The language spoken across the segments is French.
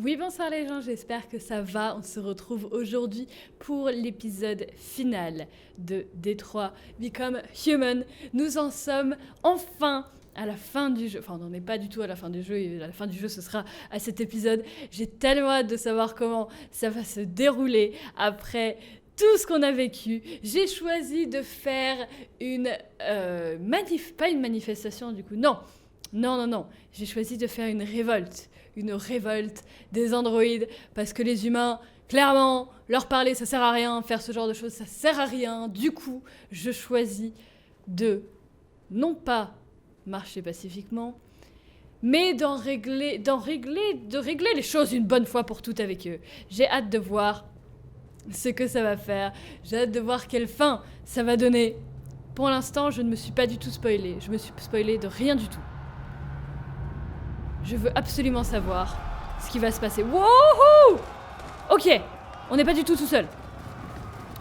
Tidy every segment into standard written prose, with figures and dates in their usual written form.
Oui, bonsoir les gens, j'espère que ça va. On se retrouve aujourd'hui pour l'épisode final de Détroit Become Human. Nous en sommes enfin à la fin du jeu. Enfin, on n'en est pas du tout à la fin du jeu, et à la fin du jeu, ce sera à cet épisode. J'ai tellement hâte de savoir comment ça va se dérouler après tout ce qu'on a vécu. J'ai choisi de faire une pas une manifestation du coup, non. J'ai choisi de faire une révolte des androïdes, parce que les humains, clairement, leur parler, ça sert à rien, faire ce genre de choses, ça sert à rien. Du coup, je choisis de, non pas marcher pacifiquement, mais de régler les choses une bonne fois pour toutes avec eux. J'ai hâte de voir ce que ça va faire, j'ai hâte de voir quelle fin ça va donner. Pour l'instant, je ne me suis pas du tout spoilée, je me suis spoilée de rien du tout. Je veux absolument savoir ce qui va se passer. Wouhou! Ok, on n'est pas du tout tout seul.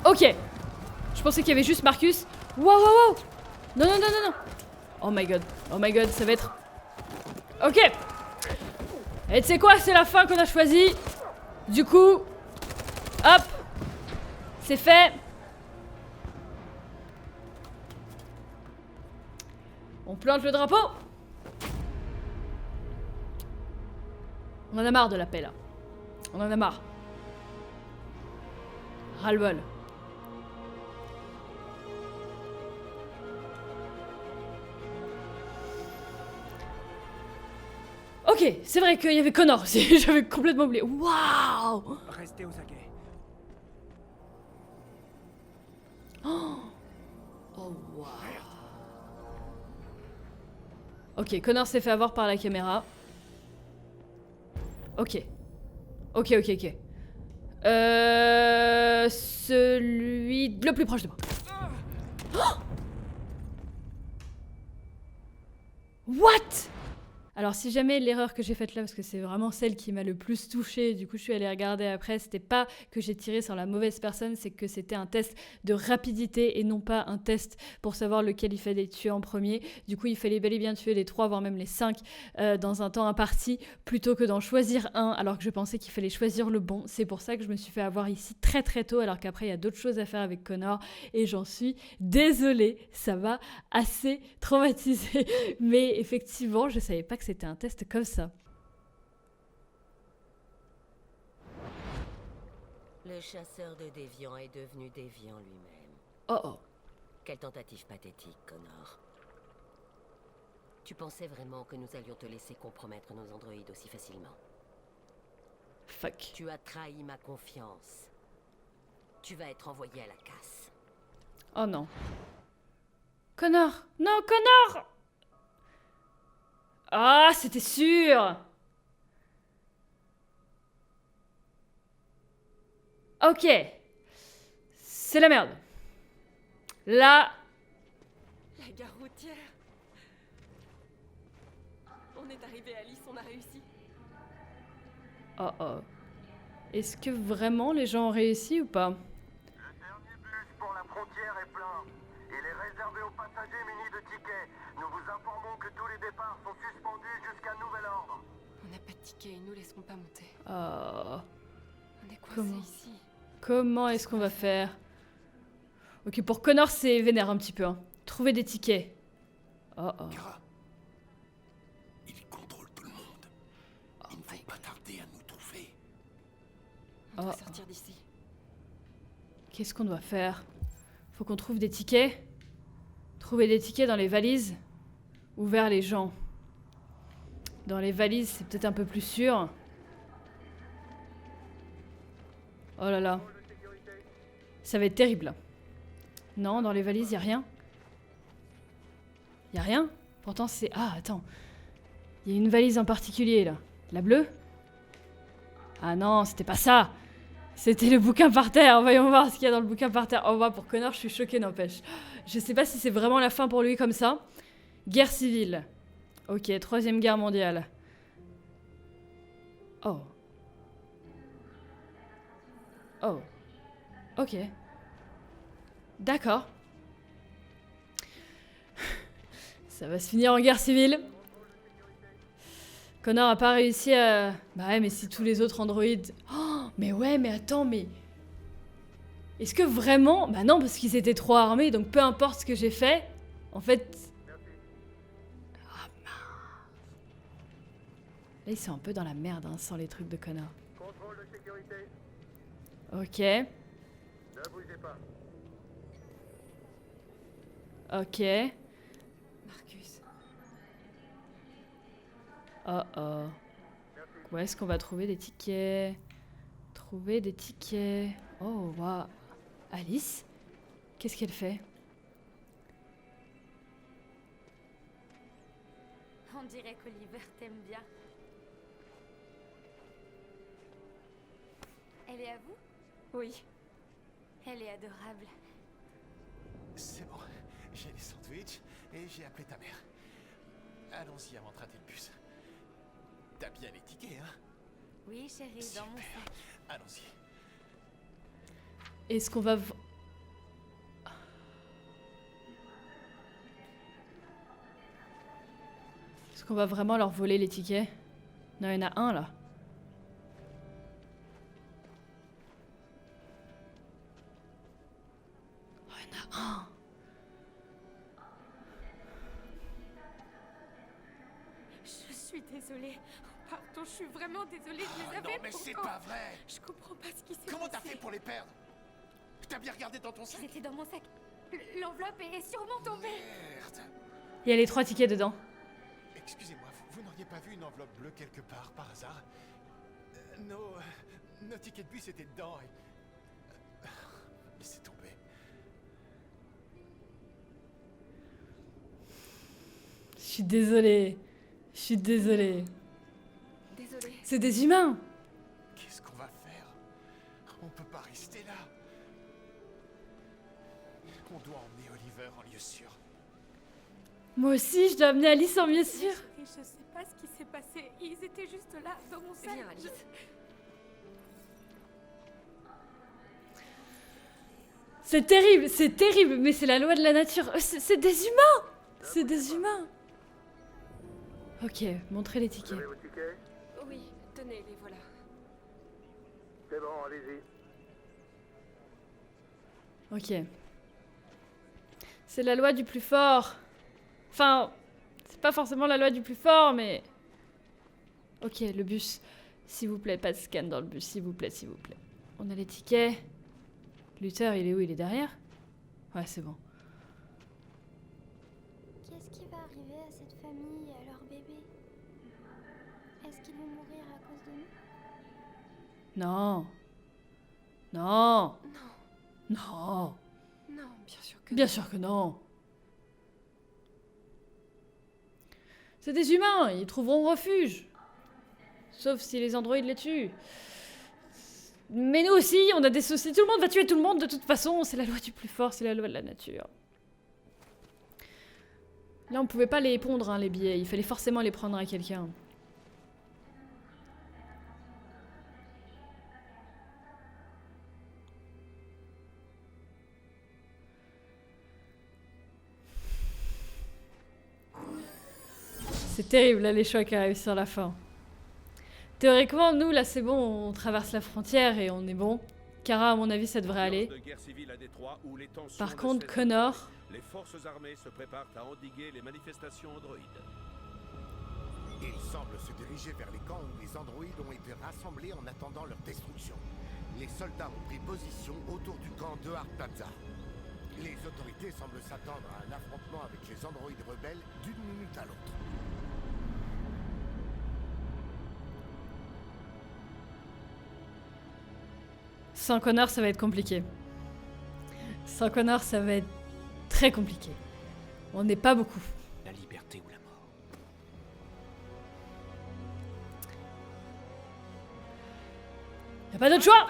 Ok, je pensais qu'il y avait juste Marcus. Wow! Non. Oh my god, ça va être... Ok. Et tu sais quoi, c'est la fin qu'on a choisie. Du coup, hop, c'est fait. On plante le drapeau. On en a marre de la paix, là. On en a marre. Ras-le-bol. Ok, c'est vrai qu'il y avait Connor aussi. J'avais complètement oublié. Waouh! Restez aux aguets. Oh waouh. Ok, Connor s'est fait avoir par la caméra. Ok. Celui le plus proche de moi. Oh! What? Alors si jamais l'erreur que j'ai faite là, parce que c'est vraiment celle qui m'a le plus touchée, du coup je suis allée regarder après, c'était pas que j'ai tiré sur la mauvaise personne, c'est que c'était un test de rapidité et non pas un test pour savoir lequel il fallait tuer en premier. Du coup il fallait bel et bien tuer les 3 voire même les 5 dans un temps imparti plutôt que d'en choisir un alors que je pensais qu'il fallait choisir le bon. C'est pour ça que je me suis fait avoir ici très très tôt alors qu'après il y a d'autres choses à faire avec Connor et j'en suis désolée, ça m'a assez traumatisée. Mais effectivement je savais pas que c'était un test comme ça. Le chasseur de déviants est devenu déviant lui-même. Oh. Quelle tentative pathétique, Connor. Tu pensais vraiment que nous allions te laisser compromettre nos androïdes aussi facilement? Fuck. Tu as trahi ma confiance. Tu vas être envoyé à la casse. Oh non. Connor! Non, Connor! Ah, c'était sûr! Ok. C'est la merde. Là... La gare routière. On est arrivé à Alice, on a réussi. Oh. Est-ce que vraiment les gens ont réussi ou pas? Le dernier bus pour la frontière est plein. Il est réservé aux passagers munis de tickets. Nous vous informons que tous les départs sont suspendus jusqu'à nouvel ordre. On n'a pas de ticket, ils nous laisseront pas monter. Oh. On est coincés Comment ici. Comment est-ce qu'on va faire? Ok, pour Connor, c'est vénère un petit peu. Hein. Trouver des tickets. Oh. Kara, il contrôle tout le monde. Il ne faut pas tarder à nous trouver. On doit Oh. sortir d'ici. Qu'est-ce qu'on doit faire? Faut qu'on trouve des tickets. Trouver des tickets dans les valises. Ou vers les gens. Dans les valises, c'est peut-être un peu plus sûr. Oh là là. Ça va être terrible. Non, dans les valises, y a rien. Y a rien? Pourtant, c'est... Ah, attends. Il y a une valise en particulier, là. La bleue? Ah non, c'était pas ça. C'était le bouquin par terre. Voyons voir ce qu'il y a dans le bouquin par terre. Oh, bah, pour Connor, je suis choquée, n'empêche. Je sais pas si c'est vraiment la fin pour lui comme ça. Guerre civile. Ok, 3e guerre mondiale. Oh. Ok. D'accord. Ça va se finir en guerre civile. Connor a pas réussi à... Bah ouais, mais si tous les autres androïdes... Oh, mais ouais, mais attends, mais... Est-ce que vraiment... Bah non, parce qu'ils étaient trop armés, donc peu importe ce que j'ai fait, en fait... Ah mince. Là, ils sont un peu dans la merde, hein, sans les trucs de Connor. Contrôle de sécurité. Ok. Ne bougez pas. Ok. Marcus. Oh oh. Où est-ce qu'on va trouver des tickets? Trouver des tickets. Oh, waouh. Alice? Qu'est-ce qu'elle fait? On dirait qu'Oliver t'aime bien. Elle est à vous? Oui. Elle est adorable. C'est bon. J'ai les sandwichs et j'ai appelé ta mère. Allons-y avant de rater le bus. T'as bien les tickets, hein? Oui, chérie, dans mon Super. sac. Allons-y. Est-ce qu'on va... Est-ce qu'on va vraiment leur voler les tickets? Non, il y en a un, là. Oh, il y en a un. Je suis désolée. Pardon, je suis vraiment désolée. Je les Ah non, avais mais c'est pourtant. pas vrai! Je comprends pas ce qui s'est Comment t'as passé. fait pour les perdre? T'as bien regardé dans ton sac? C'était dans mon sac. L'enveloppe est sûrement tombée. Merde! Il y a les 3 tickets dedans. Excusez-moi, vous n'auriez pas vu une enveloppe bleue quelque part, par hasard? Nos tickets de bus étaient dedans et... Laissez tomber. Je suis désolée. Je suis désolée. Désolée. C'est des humains. Qu'est-ce qu'on va faire? On peut pas rester là. On doit emmener Oliver en lieu sûr. Moi aussi, je dois amener Alice en mieux sûr. Chérie, je sais pas ce qui s'est passé. Ils étaient juste là, dans mon sac. Viens, Alice. C'est terrible, mais c'est la loi de la nature. C'est des humains. C'est des humains. Ok, montrez les Vous tickets. avez vos tickets? Oui, tenez, les voilà. C'est bon, allez-y. Ok. C'est la loi du plus fort. Enfin, c'est pas forcément la loi du plus fort, mais... Ok, le bus. S'il vous plaît, pas de scan dans le bus, s'il vous plaît, s'il vous plaît. On a les tickets. Luther, il est où? Il est derrière? Ouais, c'est bon. Qu'est-ce qui va arriver à cette famille et à leur bébé? Est-ce qu'ils vont mourir à cause de nous? Non. Non. Non, Non. non, bien sûr que Bien non. sûr que non. C'est des humains, ils trouveront refuge. Sauf si les androïdes les tuent. Mais nous aussi, on a des soucis. Tout le monde va tuer tout le monde de toute façon. C'est la loi du plus fort, c'est la loi de la nature. Là, on pouvait pas les pondre, hein, les billets. Il fallait forcément les prendre à quelqu'un. C'est terrible, là, les choix qui arrivent sur la fin. Théoriquement, nous, là, c'est bon, on traverse la frontière et on est bon. Kara, à mon avis, ça devrait aller. De guerre civile à Détroit où les tensions Par ne contre, cessent. Connor... Les forces armées se préparent à endiguer les manifestations androïdes. Ils semblent se diriger vers les camps où les androïdes ont été rassemblés en attendant leur destruction. Les soldats ont pris position autour du camp de Hart Plaza. Les autorités semblent s'attendre à un affrontement avec les androïdes rebelles d'une minute à l'autre. Sans Connor, ça va être compliqué. Sans Connor, ça va être très compliqué. On n'est pas beaucoup. La liberté ou la mort. Y a pas d'autre choix.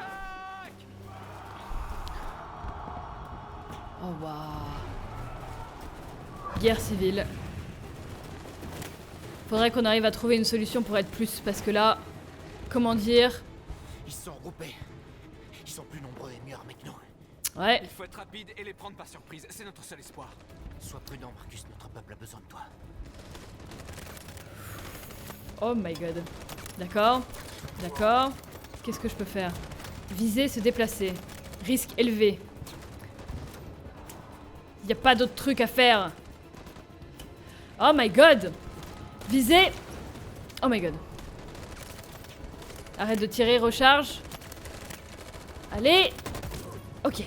Oh waouh. Guerre civile. Faudrait qu'on arrive à trouver une solution pour être plus, parce que là, comment dire... Ils sont regroupés. Ils sont plus nombreux et mieux armés que nous. Ouais, Il faut être rapide et les prendre par surprise, c'est notre seul espoir. Sois prudent, Marcus, notre peuple a besoin de toi. Oh my god. D'accord. D'accord. Qu'est-ce que je peux faire? Viser, se déplacer. Risque élevé. Y a pas d'autre truc à faire. Oh my god. Viser. Oh my god. Arrête de tirer, recharge. Allez. Ok.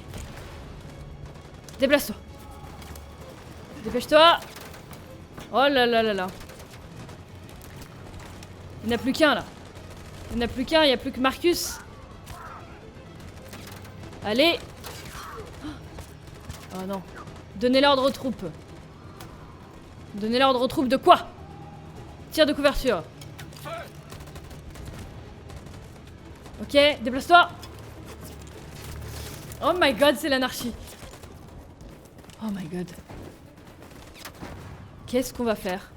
Déplace-toi. Dépêche-toi. Oh là là là là. Il n'y en a plus qu'un là. Il n'y en a plus qu'un, il n'y a plus que Marcus. Allez. Oh non. Donnez l'ordre aux troupes. Donnez l'ordre aux troupes de quoi? Tir de couverture. Ok, déplace-toi. Oh my god, c'est l'anarchie. Oh my god. Qu'est-ce qu'on va faire?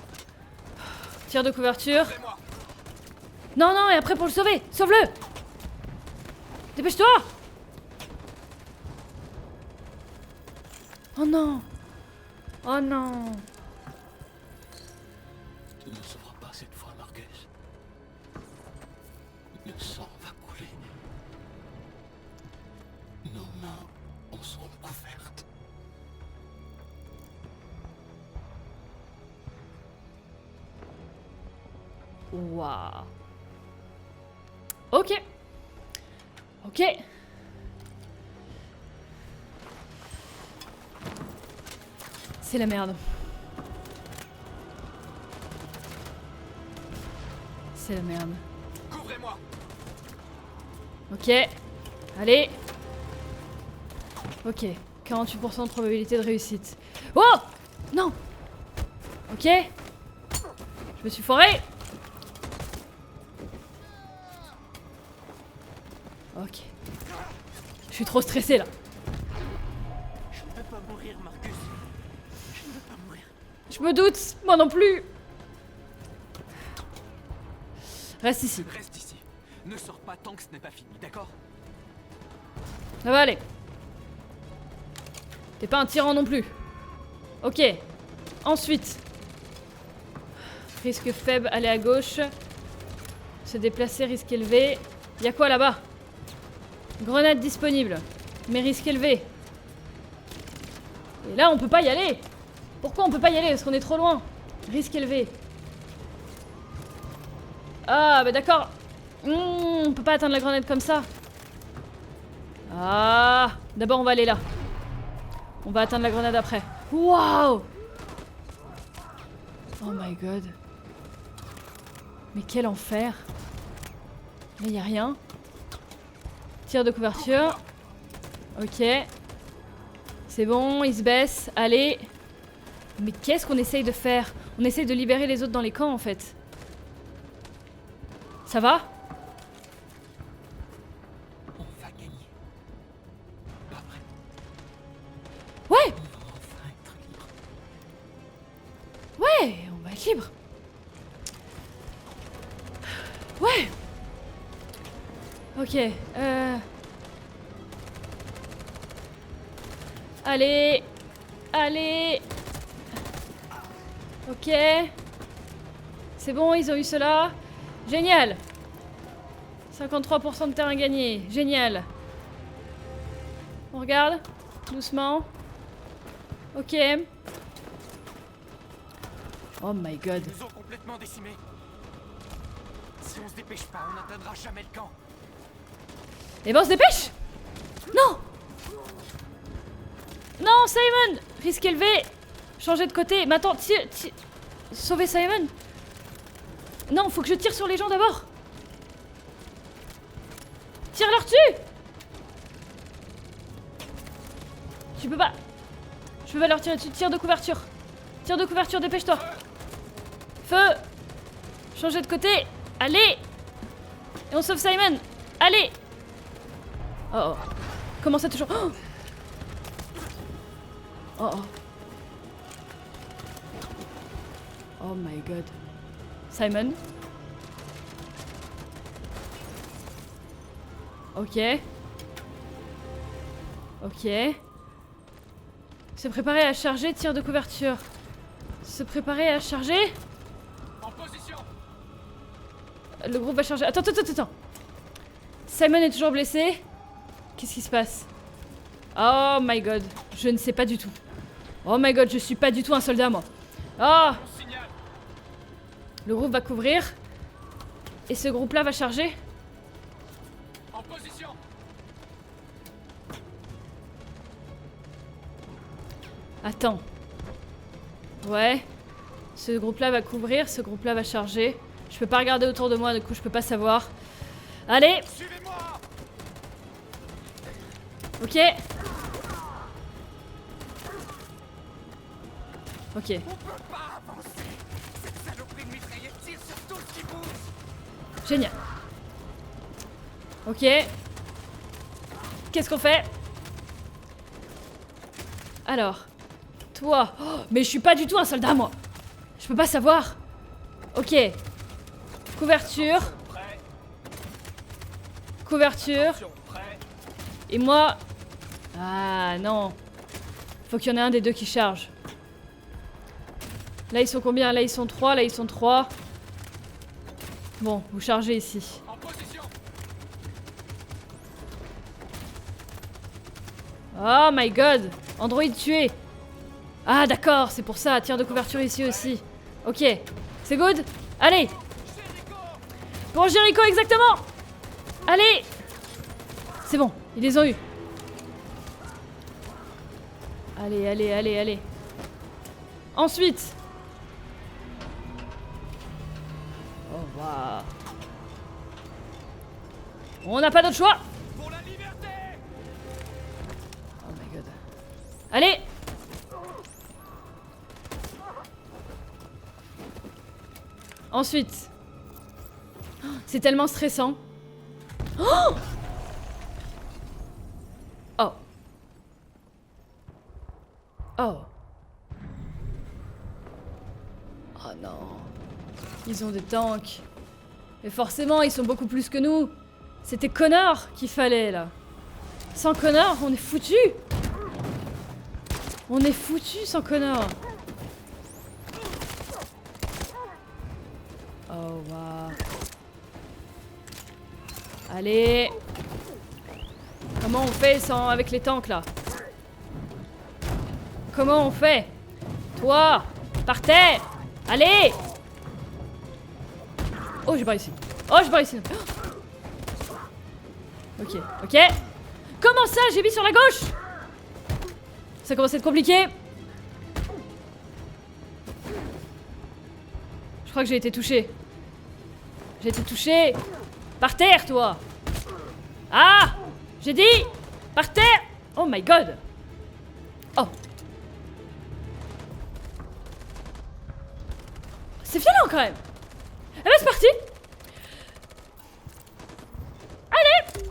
Tir de couverture. Non, non, et après pour le sauver. Sauve-le. Dépêche-toi. Oh non. Oh non. Tu ne sauras pas cette fois, Marcus. Le sang va couler. Nos mains en sont couvertes. Waouh. Ok. Ok. C'est la merde. C'est la merde. Couvrez-moi. Ok. Allez. Ok. 48% de probabilité de réussite. Oh! Non! Ok. Je me suis foiré. Ok. Je suis trop stressée là. Je ne peux pas mourir, Marcus. Je ne veux pas mourir. Je me doute, moi non plus. Reste ici. Reste ici. Ne sors pas tant que ce n'est pas fini, d'accord? Ça va aller. T'es pas un tyran non plus. Ok. Ensuite. Risque faible, aller à gauche. Se déplacer, risque élevé. Y'a quoi là-bas? Grenade disponible. Mais risque élevé. Et là, on peut pas y aller. Pourquoi on peut pas y aller? Parce qu'on est trop loin. Risque élevé. Ah, bah d'accord. On peut pas atteindre la grenade comme ça. Ah, d'abord on va aller là. On va atteindre la grenade après. Waouh! Oh my god. Mais quel enfer. Mais y a rien. Tir de couverture. Ok. C'est bon, il se baisse. Allez. Mais qu'est-ce qu'on essaye de faire? On essaye de libérer les autres dans les camps en fait. Ça va? On va gagner. Pas vrai. Ouais! On va enfin être libre. Ouais, on va être libre. Ouais. Ok. Allez. Allez. Ok. C'est bon, ils ont eu cela. Génial. 53% de terrain gagné. Génial. On regarde. Doucement. Ok. Oh my god. Ils nous ont complètement décimés. Si on se dépêche pas, on n'atteindra jamais le camp. Eh ben on se dépêche. Non. Non, Simon. Risque élevé. Changer de côté. Mais attends, tire. Sauver Simon. Non, faut que je tire sur les gens d'abord. Tire-leur dessus. Tu peux pas. Je peux pas leur tirer dessus. Tire de couverture. Tire de couverture, dépêche-toi. Feu. Changer de côté. Allez. Et on sauve Simon. Allez. Oh oh. Comment ça toujours... Oh oh. Oh. Oh my god. Simon. Ok. Ok. Se préparer à charger, tir de couverture. Se préparer à charger. En position. Le groupe va charger. Attends, attends, attends, attends. Simon est toujours blessé. Qu'est-ce qui se passe? Oh my god. Je ne sais pas du tout. Oh my god, je suis pas du tout un soldat, moi. Oh! Le groupe va couvrir. Et ce groupe-là va charger. En position. Attends. Ouais. Ce groupe-là va couvrir, ce groupe-là va charger. Je peux pas regarder autour de moi, du coup je peux pas savoir. Allez! Suivez-moi. Ok. Ok. On peut pas avancer. Cette saloperie de mitraillette tire sur tout ce qui bouge. Génial. Ok. Qu'est-ce qu'on fait? Alors. Toi. Oh, mais je suis pas du tout un soldat, moi. Je peux pas savoir. Ok. Couverture. Couverture. Et moi... Ah non. Faut qu'il y en ait un des deux qui charge. Là ils sont combien? Là ils sont 3, là ils sont 3. Bon, vous chargez ici. En position. Oh my god. Android tué. Ah d'accord, c'est pour ça. Tir de couverture ici aussi. Ok. C'est good? Allez. Pour Jericho exactement. Allez. C'est bon, ils les ont eu. Allez, allez, allez, allez. Ensuite. Oh, waouh. On n'a pas d'autre choix. Pour la liberté. Oh my god. Allez. Ensuite. Oh, c'est tellement stressant. Oh. Oh. Oh. Oh non. Ils ont des tanks. Mais forcément, ils sont beaucoup plus que nous. C'était Connor qu'il fallait, là. Sans Connor, on est foutu. On est foutu sans Connor. Oh, waouh. Allez. Comment on fait sans avec les tanks, là? Comment on fait? Toi, par terre. Allez. Oh, j'ai pas réussi. Oh, j'ai pas réussi. Ok, ok. Comment ça? J'ai mis sur la gauche. Ça commence à être compliqué. Je crois que j'ai été touché. J'ai été touché. Par terre, toi. Ah! J'ai dit! Par terre! Oh my god! Oh! C'est violent quand même! Eh ben c'est parti! Allez!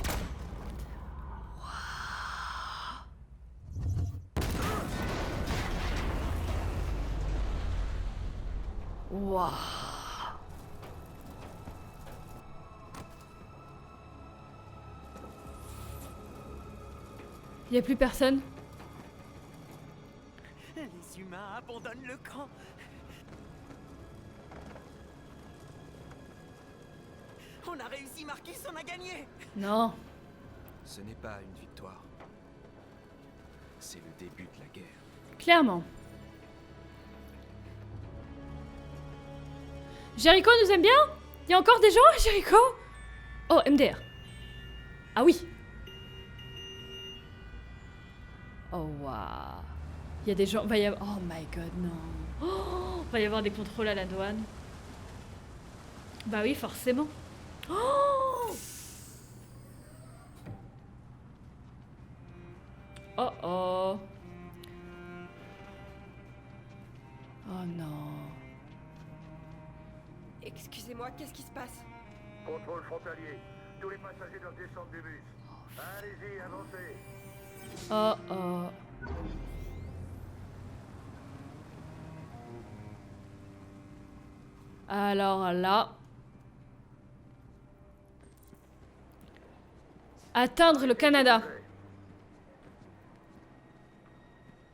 Waouh! Y a plus personne? Les humains abandonnent le camp. On a réussi, Marquis, on a gagné. Non. Ce n'est pas une victoire. C'est le début de la guerre. Clairement. Jericho nous aime bien? Y a encore des gens à Jericho? Oh, MDR. Ah oui. Oh waouh. Il y a des gens. Va y avoir... Oh my god, non. Oh, va y avoir des contrôles à la douane. Bah oui, forcément. Oh, oh oh. Oh non. Excusez-moi, qu'est-ce qui se passe? Contrôle frontalier. Tous les passagers doivent descendre du bus. Allez-y, avancez. Oh oh. Alors là. Atteindre le Canada.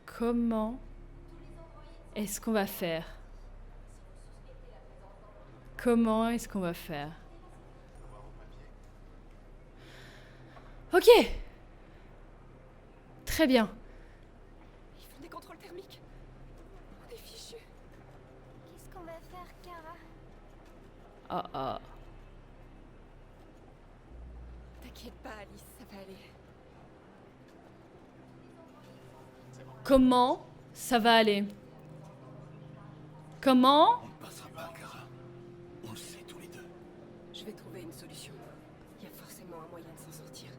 Comment est-ce qu'on va faire? Comment est-ce qu'on va faire? Ok. Très bien. Ils font des contrôles thermiques. On est fichus. Qu'est-ce qu'on va faire, Kara? Ah ah. T'inquiète pas, Alice, ça va aller. Comment ça va aller? Comment? On ne passera pas, Kara. On le sait tous les deux. Je vais trouver une solution. Il y a forcément un moyen de s'en sortir.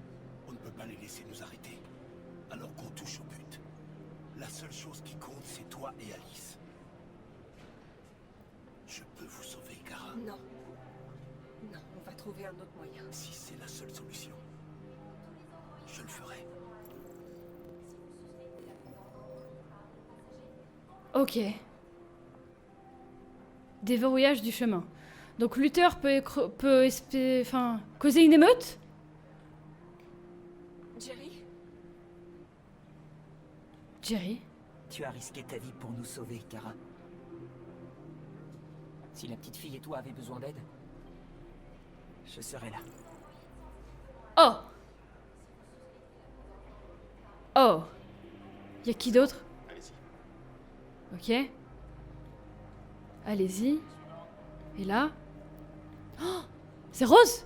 On ne peut pas les laisser nous arrêter. Alors qu'on touche au but. La seule chose qui compte, c'est toi et Alice. Je peux vous sauver, Kara. Non. Non, on va trouver un autre moyen. Si c'est la seule solution, je le ferai. Ok. Déverrouillage du chemin. Donc Luther peut causer une émeute? Jerry? Jerry? Tu as risqué ta vie pour nous sauver, Kara. Si la petite fille et toi avez besoin d'aide, je serai là. Oh! Oh! Y a qui d'autre? Allez-y. Ok. Allez-y. Et là? Oh! C'est Rose!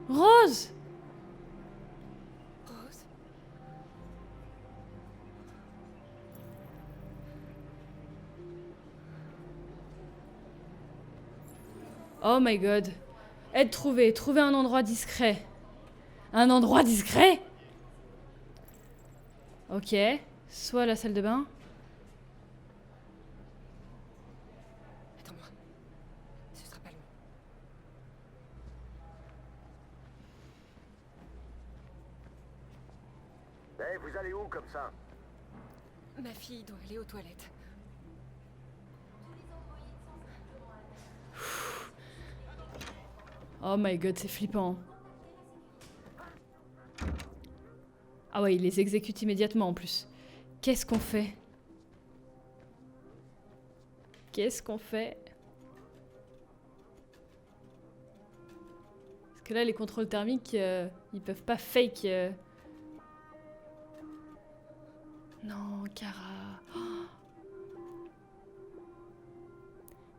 Rose! Rose? Oh my god. Aide trouvée. Trouver un endroit discret. Un endroit discret? Ok. Soit la salle de bain. Attends-moi. Ce sera pas long. Eh, vous allez où comme ça? Ma fille doit aller aux toilettes. Oh my god, c'est flippant. Ah ouais, il les exécute immédiatement en plus. Qu'est-ce qu'on fait? Qu'est-ce qu'on fait? Parce que là, les contrôles thermiques, ils peuvent pas fake. Non, Kara. Oh.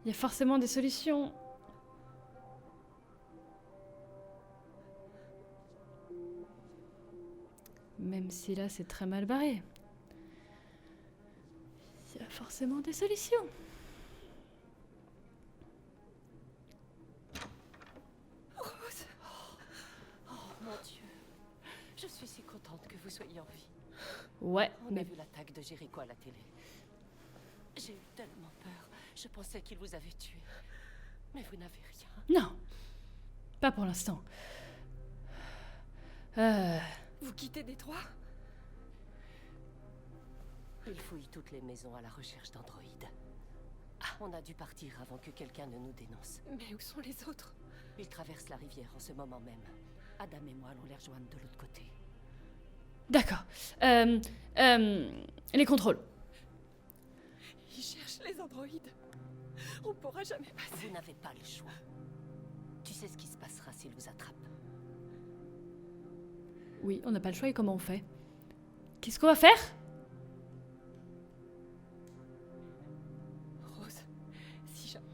Il y a forcément des solutions. Même si là, c'est très mal barré. Il y a forcément des solutions. Rose! Oh mon Dieu. Je suis si contente que vous soyez en vie. Ouais, On a mais vu l'attaque de Jericho à la télé. J'ai eu tellement peur. Je pensais qu'il vous avait tué. Mais vous n'avez rien. non. Pas pour l'instant. Vous quittez Détroit? Il fouille toutes les maisons à la recherche d'androïdes. On a dû partir avant que quelqu'un ne nous dénonce. Mais où sont les autres? Ils traversent la rivière en ce moment même. Adam et moi allons les rejoindre de l'autre côté. D'accord. Les contrôles. Ils cherchent les androïdes. On pourra jamais passer. Vous n'avez pas le choix. Tu sais ce qui se passera s'ils vous attrapent. Oui, on n'a pas le choix et comment on fait? Qu'est-ce qu'on va faire? Rose, si jamais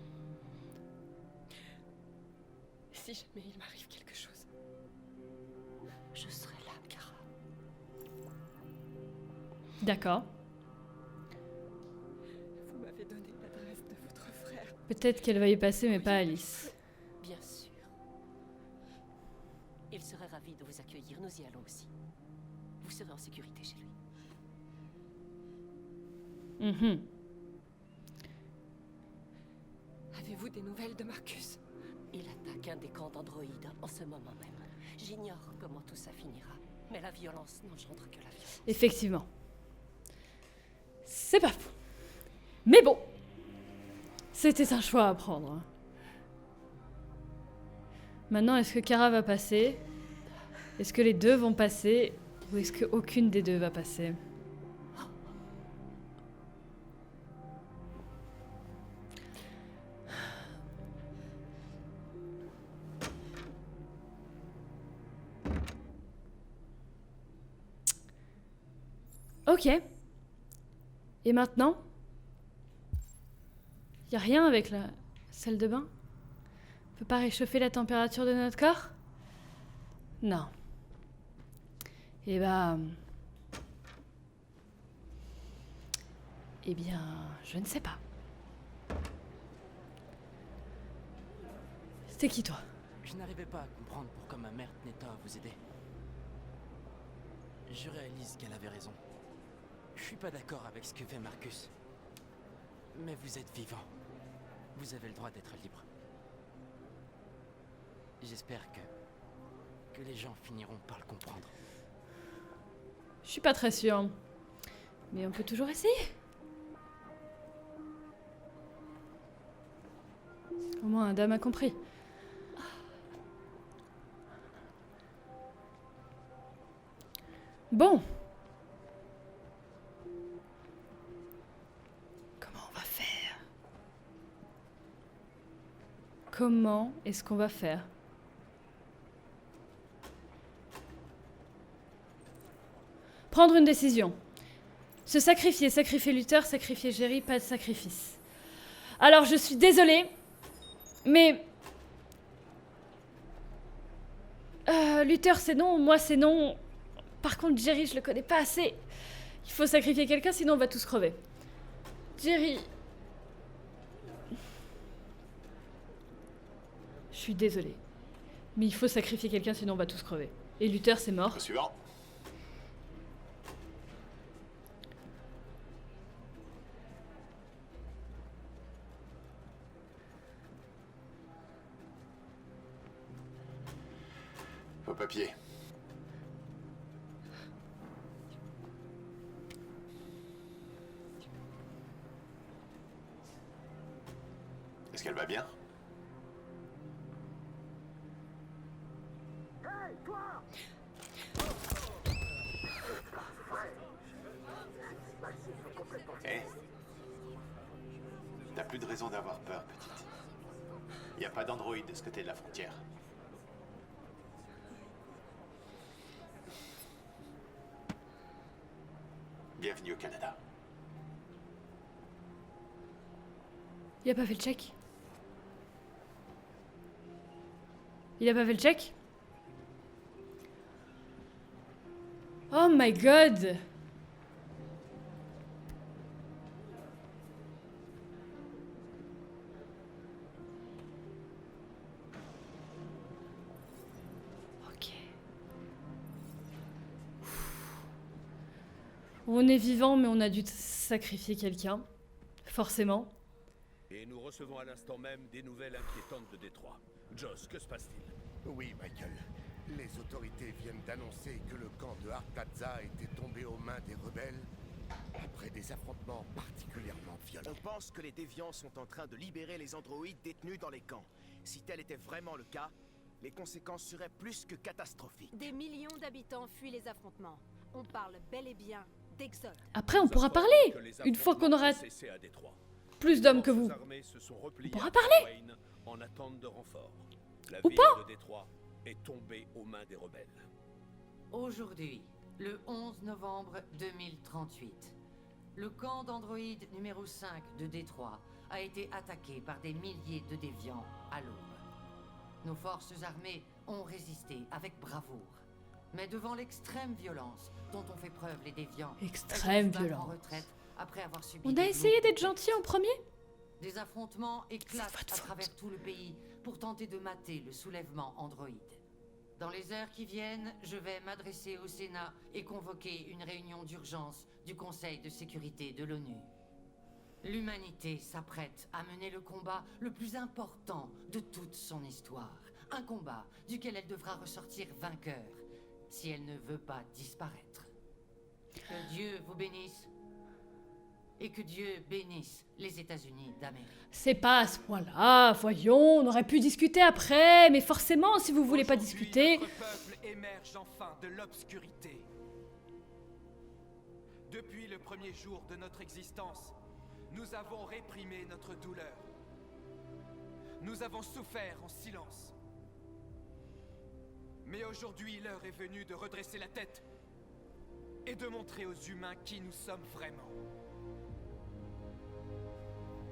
il m'arrive quelque chose, Je serai là, Kara. D'accord. vous m'avez donné l'adresse de votre frère. Peut-être qu'elle va y passer, mais pas Alice. Bien sûr. Il serait ravi de vous accueillir. Nous y allons aussi. Vous serez en sécurité chez lui. Mhm. Avez-vous des nouvelles de Marcus? Il attaque un des camps d'androïdes en ce moment même. J'ignore comment tout ça finira. Mais la violence n'engendre que la violence. Effectivement. C'est pas fou. Mais bon. C'était un choix à prendre. Hein. Maintenant, est-ce que Kara va passer? Est-ce que les deux vont passer? Ou est-ce qu'aucune des deux va passer? Ok. Et maintenant? Y a rien avec la salle de bain? On peut pas réchauffer la température de notre corps? Non. Eh ben... Eh bien, je ne sais pas. C'était qui, toi? Je n'arrivais pas à comprendre pourquoi ma mère tenait tant à vous aider. Je réalise qu'elle avait raison. Je suis pas d'accord avec ce que fait Marcus. Mais vous êtes vivant. Vous avez le droit d'être libre. J'espère que les gens finiront par le comprendre. Je suis pas très sûre. Mais on peut toujours essayer. Au moins, un dame a compris. Bon. Comment on va faire? Comment est-ce qu'on va faire? Prendre une décision. Se sacrifier, sacrifier Luther, sacrifier Jerry, pas de sacrifice. Alors, je suis désolée, mais... Luther, c'est non, moi, c'est non. Par contre, Jerry, je le connais pas assez. Il faut sacrifier quelqu'un, sinon on va tous crever. Jerry... Je suis désolée. Mais il faut sacrifier quelqu'un, sinon on va tous crever. Et Luther, c'est mort. Suivant. Vos papiers. Est-ce qu'elle va bien? Hey, toi! Eh? T'as plus de raison d'avoir peur, petite. Y a pas d'androïde de ce côté de la frontière. Bienvenue au Canada. Il a pas fait le check? Il a pas fait le check? Oh my god! Ok. On est vivant, mais on a dû sacrifier quelqu'un. Forcément. Et nous recevons à l'instant même des nouvelles inquiétantes de Détroit. Joss, que se passe-t-il? Oui, Michael. Les autorités viennent d'annoncer que le camp de Artaza était tombé aux mains des rebelles après des affrontements particulièrement violents. On pense que les déviants sont en train de libérer les androïdes détenus dans les camps. Si tel était vraiment le cas, les conséquences seraient plus que catastrophiques. Des millions d'habitants fuient les affrontements. On parle bel et bien d'exode. Après, on pourra parler une fois qu'on aura plus d'hommes que vous. On pourra parler. En attente de renfort. La Ou ville pas. de Détroit est tombée aux mains des rebelles. Aujourd'hui, le 11 novembre 2038, le camp d'androïdes numéro 5 de Détroit a été attaqué par des milliers de déviants à l'aube. Nos forces armées ont résisté avec bravoure. Mais devant l'extrême violence dont ont fait preuve les déviants, Extrême elles se battent violence. en retraite après avoir subi On des a essayé lourds d'être gentil en premier? Des affrontements éclatent à travers tout le pays pour tenter de mater le soulèvement androïde. Dans les heures qui viennent, je vais m'adresser au Sénat et convoquer une réunion d'urgence du Conseil de sécurité de l'ONU. L'humanité s'apprête à mener le combat le plus important de toute son histoire. Un combat duquel elle devra ressortir vainqueur si elle ne veut pas disparaître. Que Dieu vous bénisse. Et que Dieu bénisse les États-Unis d'Amérique. C'est pas à ce point-là, voyons, on aurait pu discuter après, mais forcément, si vous voulez pas discuter... Notre peuple émerge enfin de l'obscurité. Depuis le premier jour de notre existence, nous avons réprimé notre douleur. Nous avons souffert en silence. Mais aujourd'hui, l'heure est venue de redresser la tête et de montrer aux humains qui nous sommes vraiment.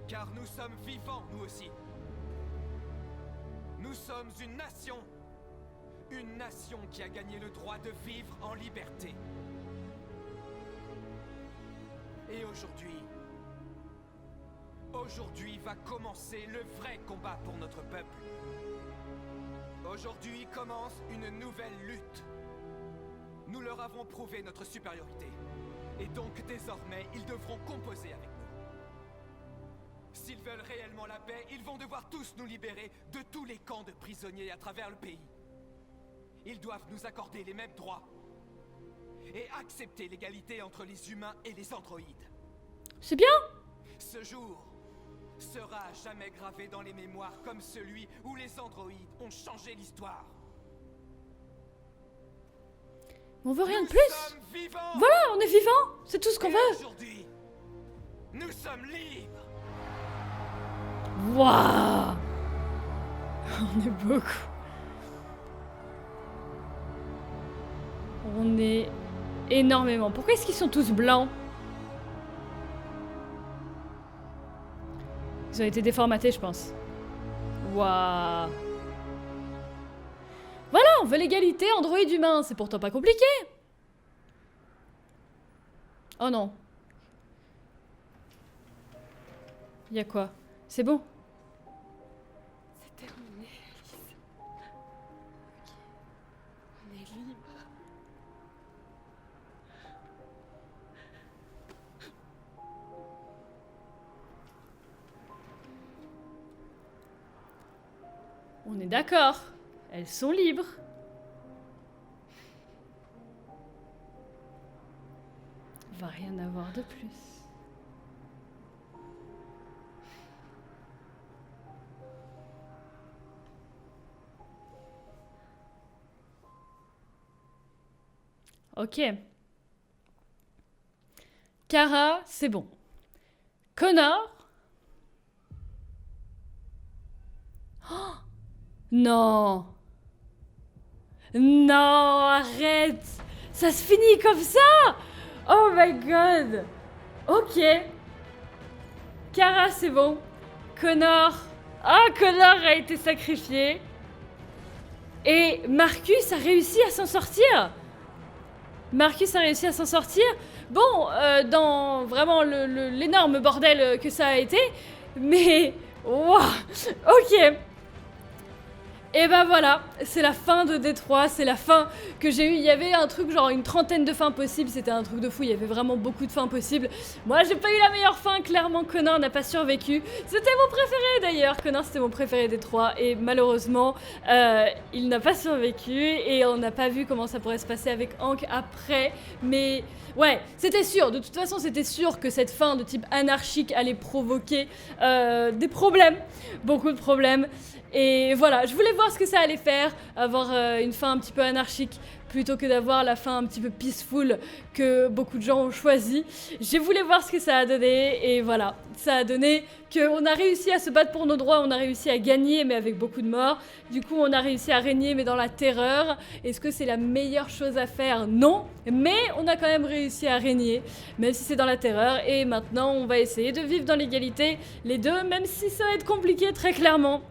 Car nous sommes vivants, nous aussi. Nous sommes une nation. Une nation qui a gagné le droit de vivre en liberté. Et aujourd'hui va commencer le vrai combat pour notre peuple. Aujourd'hui commence une nouvelle lutte. Nous leur avons prouvé notre supériorité. Et donc désormais, ils devront composer avec nous. S'ils veulent réellement la paix, ils vont devoir tous nous libérer de tous les camps de prisonniers à travers le pays. Ils doivent nous accorder les mêmes droits. Et accepter l'égalité entre les humains et les androïdes. C'est bien. Ce jour sera à jamais gravé dans les mémoires comme celui où les androïdes ont changé l'histoire. On veut rien de plus. Voilà, on est vivant. C'est tout ce qu'on veut. Aujourd'hui, nous sommes libres. Waouh. On est beaucoup. On est énormément. Pourquoi est-ce qu'ils sont tous blancs? Ils ont été déformatés, je pense. Waouh. Voilà, on veut l'égalité androïde humain. C'est pourtant pas compliqué. Oh non. Il y a quoi? C'est bon. C'est terminé, Alice. Ok. On est libre. On est d'accord. Elles sont libres. Il va rien avoir de plus. Ok. Kara, c'est bon. Connor. Oh non. Non, arrête. Ça se finit comme ça. Oh my god. Ok. Kara, c'est bon. Connor. Ah, Connor a été sacrifié. Et Marcus a réussi à s'en sortir. Marcus a réussi à s'en sortir. Bon, dans vraiment l'énorme bordel que ça a été. Mais, wow, ok. Et ben voilà, c'est la fin de Détroit, c'est la fin que j'ai eue. Il y avait un truc genre une trentaine de fins possibles, c'était un truc de fou, il y avait vraiment beaucoup de fins possibles. Moi j'ai pas eu la meilleure fin, clairement Connor n'a pas survécu. C'était mon préféré d'ailleurs, Connor c'était mon préféré des trois et malheureusement il n'a pas survécu et on n'a pas vu comment ça pourrait se passer avec Hank après. Mais ouais, c'était sûr, de toute façon c'était sûr que cette fin de type anarchique allait provoquer des problèmes, beaucoup de problèmes. Et voilà, je voulais voir ce que ça allait faire, avoir une fin un petit peu anarchique plutôt que d'avoir la fin un petit peu peaceful que beaucoup de gens ont choisi. Je voulais voir ce que ça a donné et voilà, ça a donné qu'on a réussi à se battre pour nos droits, on a réussi à gagner mais avec beaucoup de morts. Du coup, on a réussi à régner mais dans la terreur. Est-ce que c'est la meilleure chose à faire? Non, mais on a quand même réussi à régner, même si c'est dans la terreur. Et maintenant, on va essayer de vivre dans l'égalité, les deux, même si ça va être compliqué très clairement.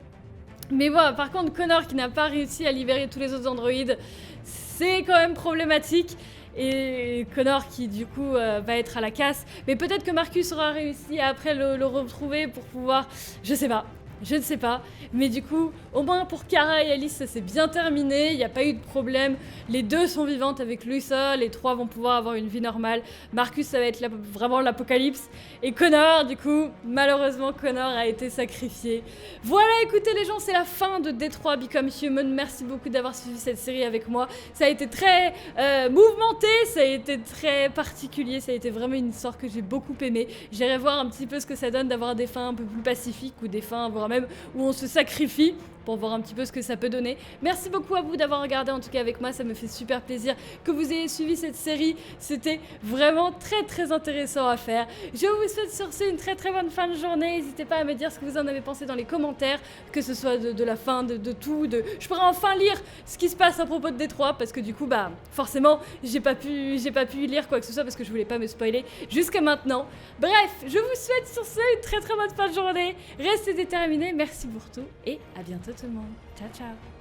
Mais voilà, par contre, Connor qui n'a pas réussi à libérer tous les autres androïdes, c'est quand même problématique. Et Connor qui du coup va être à la casse. Mais peut-être que Marcus aura réussi à après le retrouver pour pouvoir... Je sais pas. Je ne sais pas, mais du coup, au moins pour Kara et Alice, ça s'est bien terminé, il n'y a pas eu de problème. Les deux sont vivantes avec Luisa, les trois vont pouvoir avoir une vie normale. Marcus, ça va être vraiment l'apocalypse. Et Connor, du coup, malheureusement, Connor a été sacrifié. Voilà, écoutez les gens, c'est la fin de Détroit Become Human. Merci beaucoup d'avoir suivi cette série avec moi. Ça a été très mouvementé, ça a été très particulier, ça a été vraiment une histoire que j'ai beaucoup aimée. J'irai voir un petit peu ce que ça donne d'avoir des fins un peu plus pacifiques ou des fins vraiment même où on se sacrifie pour voir un petit peu ce que ça peut donner. Merci beaucoup à vous d'avoir regardé en tout cas avec moi, ça me fait super plaisir que vous ayez suivi cette série, c'était vraiment très intéressant à faire. Je vous souhaite sur ce une très bonne fin de journée, n'hésitez pas à me dire ce que vous en avez pensé dans les commentaires, que ce soit de la fin, de tout, je pourrais enfin lire ce qui se passe à propos de Détroit, parce que du coup bah forcément j'ai pas pu lire quoi que ce soit parce que je voulais pas me spoiler jusqu'à maintenant. Bref, je vous souhaite sur ce une très bonne fin de journée, restez déterminés, merci pour tout et à bientôt tout le monde, ciao ciao.